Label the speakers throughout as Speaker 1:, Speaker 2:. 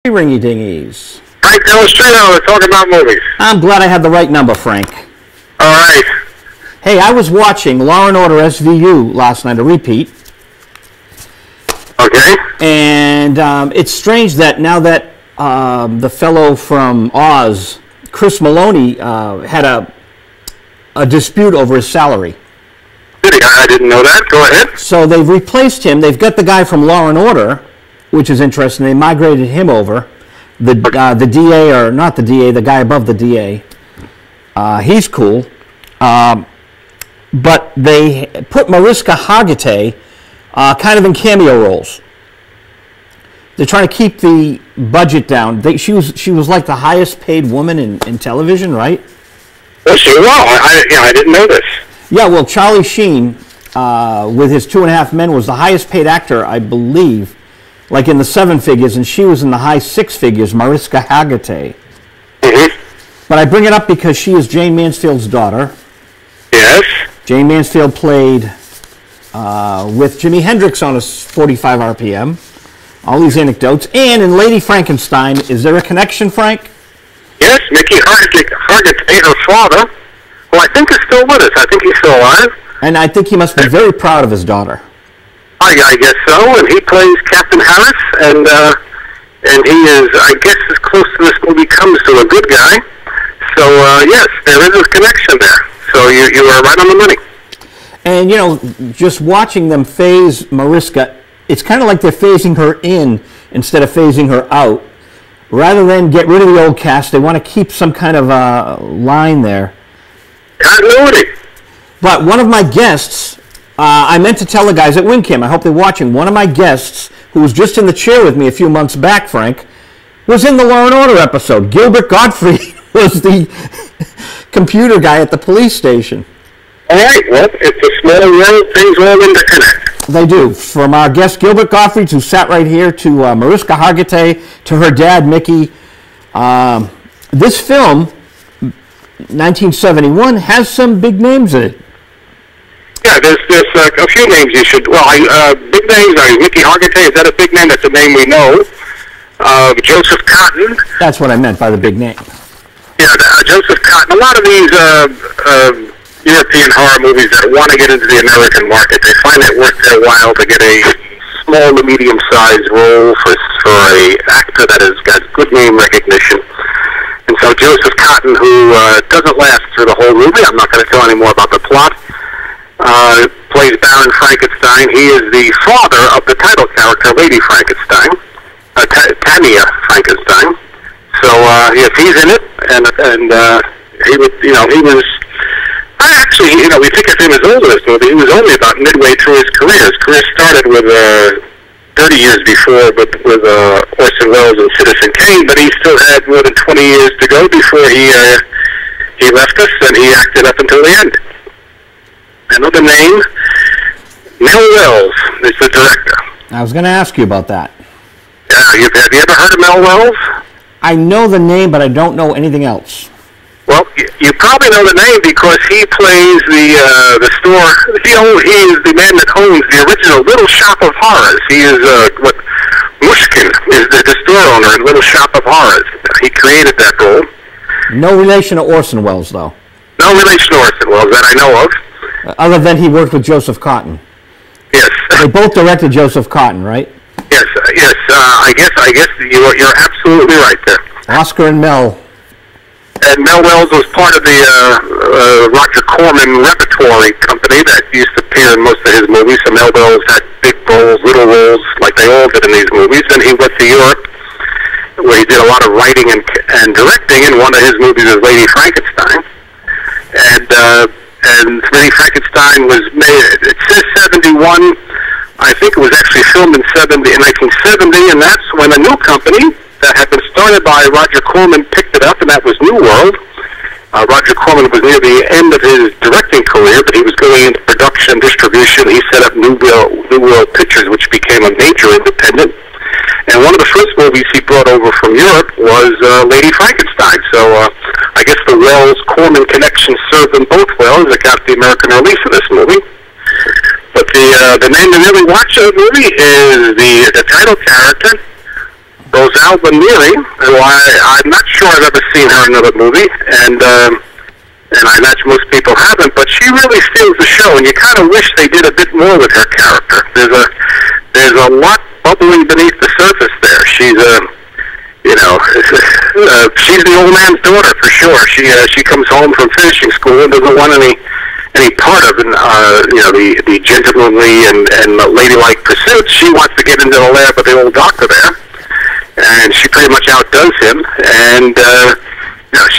Speaker 1: Ringy dingies.
Speaker 2: Frank Dello, Stritto, talking about movies.
Speaker 1: I'm glad I had the right number, Frank.
Speaker 2: All right.
Speaker 1: Hey, I was watching Law & Order SVU last night, a repeat.
Speaker 2: Okay.
Speaker 1: And it's strange that now that the fellow from Oz, Chris Maloney, had a dispute over his salary.
Speaker 2: I didn't know that. Go ahead.
Speaker 1: So they've replaced him. They've got the guy from Law & Order, which is interesting. They migrated him over. The DA, or not the DA, the guy above the DA. He's cool. But they put Mariska Hargitay kind of in cameo roles. They're trying to keep the budget down. She was like the highest paid woman in television, right?
Speaker 2: Well, she was. I didn't know this.
Speaker 1: Yeah, well, Charlie Sheen, with his 2.5 Men, was the highest paid actor, I believe, like in the 7 figures, and she was in the high 6 figures, Mariska Hargitay.
Speaker 2: Mm-hmm.
Speaker 1: But I bring it up because she is Jane Mansfield's daughter.
Speaker 2: Yes.
Speaker 1: Jane Mansfield played with Jimi Hendrix on a 45 RPM. All these anecdotes. And in Lady Frankenstein, is there a connection, Frank?
Speaker 2: Yes, Mickey Hargitay, her father, who I think is still with us. I think he's still alive.
Speaker 1: And I think he must be very proud of his daughter.
Speaker 2: I guess so. And he plays Captain Harris, and he is, I guess, as close to this movie comes to a good guy. So, yes, there is a connection there. So you are right on the money. And,
Speaker 1: you know, just watching them phase Mariska, it's kind of like they're phasing her in instead of phasing her out. Rather than get rid of the old cast, they want to keep some kind of line there.
Speaker 2: Continuity.
Speaker 1: But one of my guests, I meant to tell the guys at WinCAM, I hope they're watching, one of my guests, who was just in the chair with me a few months back, Frank, was in the Law & Order episode. Gilbert Gottfried was the computer guy at the police station.
Speaker 2: All right, well, it's a small world, things all interconnect.
Speaker 1: They do. From our guest Gilbert Gottfried, who sat right here, to Mariska Hargitay, to her dad, Mickey. This film, 1971, has some big names in it.
Speaker 2: Yeah, there's a few names you should, big names are Mickey Hargitay. Is that a big name? That's a name we know. Joseph Cotton.
Speaker 1: That's what I meant by the big name.
Speaker 2: Yeah, Joseph Cotton. A lot of these European horror movies that want to get into the American market, they find it worth their while to get a small to medium-sized role for a actor that has got good name recognition. And so Joseph Cotton, who doesn't last through the whole movie, I'm not going to tell any more about the plot, plays Baron Frankenstein. He is the father of the title character, Lady Frankenstein, Tanya Frankenstein. So yes, he's in it, and he was. Actually, we think of him as old in this movie. He was only about midway through his career. His career started with 30 years before, but with Orson Welles and Citizen Kane. But he still had more than 20 years to go before he left us, and he acted up until the end. Another name, Mel Wells is the director.
Speaker 1: I was going to ask you about that.
Speaker 2: Have you ever heard of Mel Wells?
Speaker 1: I know the name, but I don't know anything else.
Speaker 2: Well, you probably know the name because he plays the store. He is the man that owns the original Little Shop of Horrors. He is Mushkin is the store owner in Little Shop of Horrors. He created that role.
Speaker 1: No relation to Orson Welles, though.
Speaker 2: No relation to Orson Welles that I know of.
Speaker 1: Other than he worked with Joseph Cotton.
Speaker 2: Yes.
Speaker 1: They both directed Joseph Cotton, right?
Speaker 2: Yes. Yes. I guess you're absolutely right there.
Speaker 1: Oscar and Mel.
Speaker 2: And Mel Wells was part of the Roger Corman repertory company that used to appear in most of his movies. So Mel Wells had big roles, little roles, like they all did in these movies. And he went to Europe, where he did a lot of writing and directing. And one of his movies was Lady Frankenstein. And Lady Frankenstein was made. It says 71. I think it was actually filmed in 1970, and that's when a new company that had been started by Roger Corman picked it up, and that was New World. Roger Corman was near the end of his directing career, but he was going into production and distribution. He set up New World Pictures, which became a major independent. And one of the first movies he brought over from Europe was Lady Frankenstein. So I guess the Wells-Corman connection served them both well as it got the American release of this movie. But the name to really watch the movie is the title character, Rosalba Neary, who I'm not sure I've ever seen her in another movie, and I imagine most people haven't, but she really steals the show, and you kind of wish they did a bit more with her character. There's a lot bubbling beneath the surface there. She's she's the old man's daughter for sure. She comes home from finishing school and doesn't want any part of the gentlemanly and ladylike pursuits. She wants to get into the lab with the old doctor there, and she pretty much outdoes him. And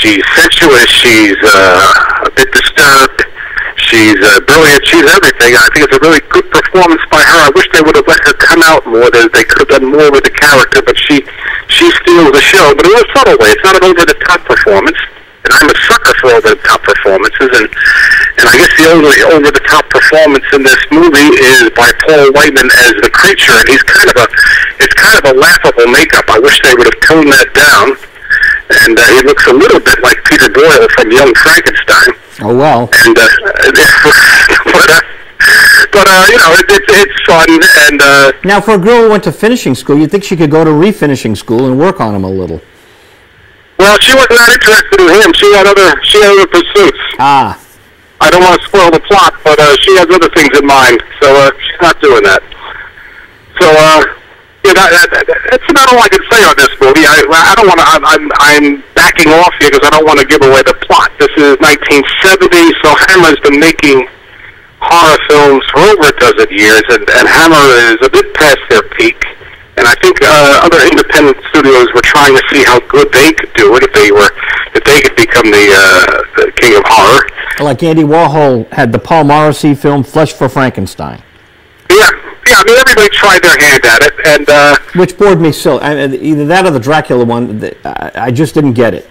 Speaker 2: she's sensuous. She's a bit disturbed. She's brilliant. She's everything. I think it's a really good performance by her. I wish they would have let her come out more. They could have done more with the character, but she steals the show, but in a subtle way. It's not an over-the-top performance, and I'm a sucker for over-the-top performances, and I guess the only over-the-top performance in this movie is by Paul Whiteman as the creature, and it's kind of a laughable makeup. I wish they would have toned that down, and he looks a little bit like Peter Boyle from Young Frankenstein.
Speaker 1: Oh, well.
Speaker 2: And, it's fun, and...
Speaker 1: Now, for a girl who went to finishing school, you'd think she could go to refinishing school and work on him a little.
Speaker 2: Well, she was not interested in him. She had other pursuits.
Speaker 1: Ah.
Speaker 2: I don't want to spoil the plot, but she has other things in mind, so she's not doing that. So, that's about all I can say on this movie. I don't want to... I'm backing off here because I don't want to give away the plot. This is 1970, so Hammer's been making horror films for over a dozen years, and Hammer is a bit past their peak. And I think other independent studios were trying to see how good they could do it if they could become the king of horror.
Speaker 1: Like Andy Warhol had the Paul Morrissey film Flesh for Frankenstein.
Speaker 2: Yeah. I mean, everybody tried their hand at it, and
Speaker 1: which bored me so. Either that or the Dracula one. I just didn't get it.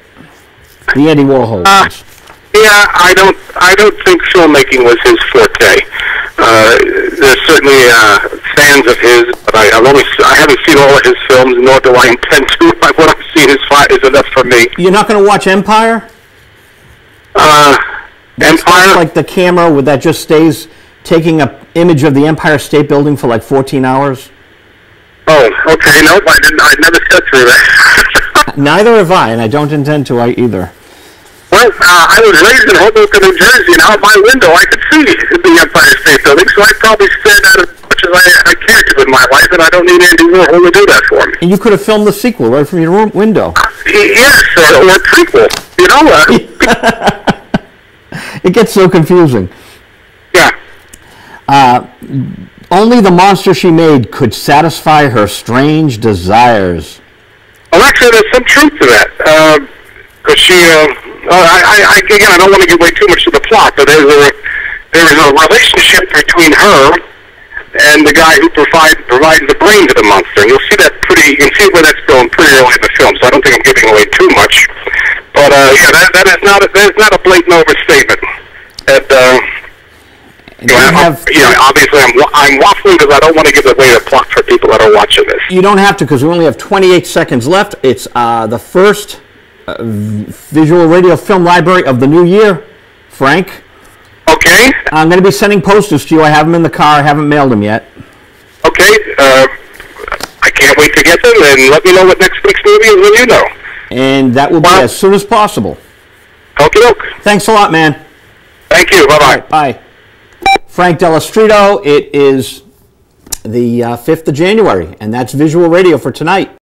Speaker 1: The Andy Warhol ones.
Speaker 2: Yeah, I don't think filmmaking was his forte. There's certainly fans of his, but I haven't seen all of his films, nor do I intend to. What I've seen is enough for me.
Speaker 1: You're not going to watch Empire?
Speaker 2: Empire?
Speaker 1: Like the camera that just stays taking an image of the Empire State Building for like 14 hours?
Speaker 2: Oh, okay. Nope, I never stepped through that.
Speaker 1: Neither have I, and I don't intend to either.
Speaker 2: Well, I was raised in Hoboken, New Jersey, and out my window I could see the Empire State Building, so I probably stared at it as much as I cared to in my life, and I don't need Andy Warhol to do that for me.
Speaker 1: And you could have filmed the sequel right from your window.
Speaker 2: Yes, or a prequel.
Speaker 1: It gets so confusing.
Speaker 2: Yeah.
Speaker 1: Only the monster she made could satisfy her strange desires.
Speaker 2: Well, actually, there's some truth to that. Because she, again, I don't want to give away too much of the plot, but there is a relationship between her and the guy who provides the brain to the monster. And you'll see that you can see where that's going pretty early in the film, so I don't think I'm giving away too much. But, that is not a blatant overstatement. And, obviously I'm waffling because I don't want to give away the plot for people that are watching this.
Speaker 1: You don't have to, because we only have 28 seconds left. It's the first visual radio film library of the new year, Frank.
Speaker 2: Okay.
Speaker 1: I'm going to be sending posters to you. I have them in the car. I haven't mailed them yet.
Speaker 2: Okay. I can't wait to get them, and let me know what next week's movie is when you know.
Speaker 1: And that will be as soon as possible.
Speaker 2: Okie doke.
Speaker 1: Thanks a lot, man.
Speaker 2: Thank you. Bye-bye.
Speaker 1: Right, bye. Frank Dello Stritto. It is the 5th of January, and that's Visual Radio for tonight.